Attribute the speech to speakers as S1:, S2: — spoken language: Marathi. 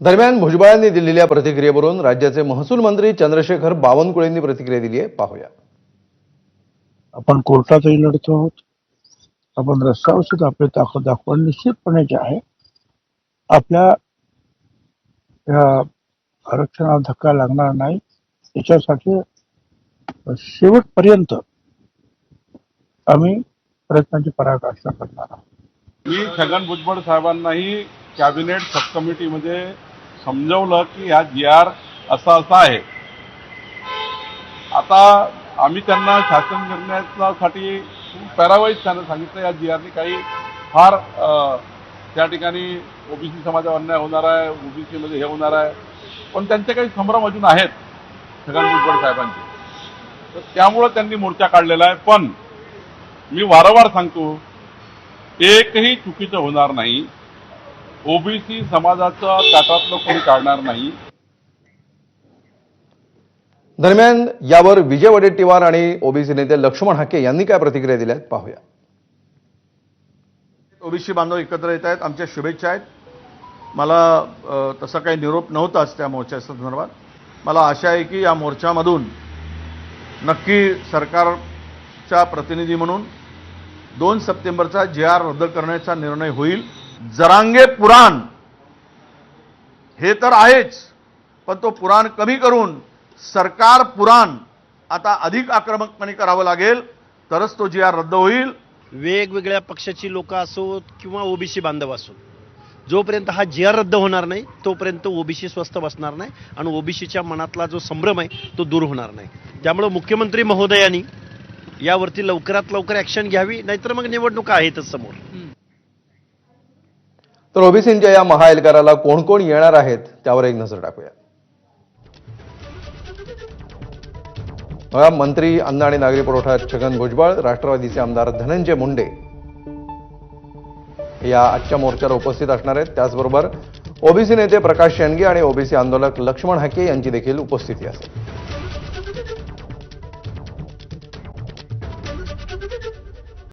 S1: दरम्यान भुजबळांनी दिलेल्या प्रतिक्रियेवरून राज्याचे महसूल मंत्री चंद्रशेखर बावनकुळेंनी प्रतिक्रिया दिली आहे, पाहूया.
S2: आपण कोर्टातही लढतो आहोत. आपण रस्त्यावर सुद्धा आपली ताकद दाखवणं निश्चितपणे जे आहे आपल्या या आरक्षणाला धक्का लागणार नाही याच्यासाठी शेवटपर्यंत आम्ही प्रयत्नांची पराकाष्ठा करणार आहोत.
S3: मी छगन भुजबळ साहेबांनाही कॅबिनेट सब कमिटीमध्ये समजवलं की हा GR असा आहे. आता आम्ही त्यांना शासन निर्णयासाठी पॅरावाईज त्यांना सांगितलं या GRने काही फार त्या ठिकाणी ओबीसी समाजावर अन्याय होणार आहे, ओबीसी मध्ये हे होणार आहे, पण त्यांचे काही संभ्रम अजून आहेत छगन भुजबळ साहेबांचे. तर त्यामुळे त्यांनी मोर्चा काढलेला आहे. पण मी वारंवार सांगतो, एकही चुकीचं होणार नाही. ओबीसी समाजाचं ताटातलं कोणी काढणार नाही.
S1: दरम्यान यावर विजय वडेट्टीवार आणि ओबीसी नेते लक्ष्मण हाके यांनी काय प्रतिक्रिया दिल्या आहेत, पाहूया.
S4: ओबीसी बांधव एकत्र येत आहेत, आमच्या शुभेच्छा आहेत. मला तसा काही निरोप नव्हताच त्या मोर्चाच्या संदर्भात. मला आशा आहे की या मोर्चामधून नक्की सरकारचा प्रतिनिधी म्हणून 2 सप्टेंबरचा GR रद्द करण्याचा निर्णय होईल. जरांगे पुराण हे तर आहेच, पण तो पुराण कमी करून सरकार पुराण आता अधिक आक्रमकपणे करावं लागेल, तरच तो GR रद्द होईल.
S5: वेगवेगळ्या पक्षाची लोक असोत किंवा ओबीसी बांधव असोत, जोपर्यंत हा GR रद्द होणार नाही तोपर्यंत ओबीसी स्वस्थ बसणार नाही आणि ओबीसीच्या मनातला जो संभ्रम आहे तो दूर होणार नाही. त्यामुळे मुख्यमंत्री महोदयांनी यावरती लवकरात लवकर ऍक्शन घ्यावी, नाहीतर मग निवडणुका आहेतच समोर.
S1: तर ओबीसींच्या या महाएल्गाराला कोण कोण येणार आहेत त्यावर एक नजर टाकूया. मंत्री अन्न आणि नागरी पुरवठा छगन भुजबळ, राष्ट्रवादीचे आमदार धनंजय मुंडे या आजच्या मोर्चाला उपस्थित असणार आहेत. त्याचबरोबर ओबीसी नेते प्रकाश शेंडगे आणि ओबीसी आंदोलक लक्ष्मण हाके यांची देखील उपस्थिती असेल.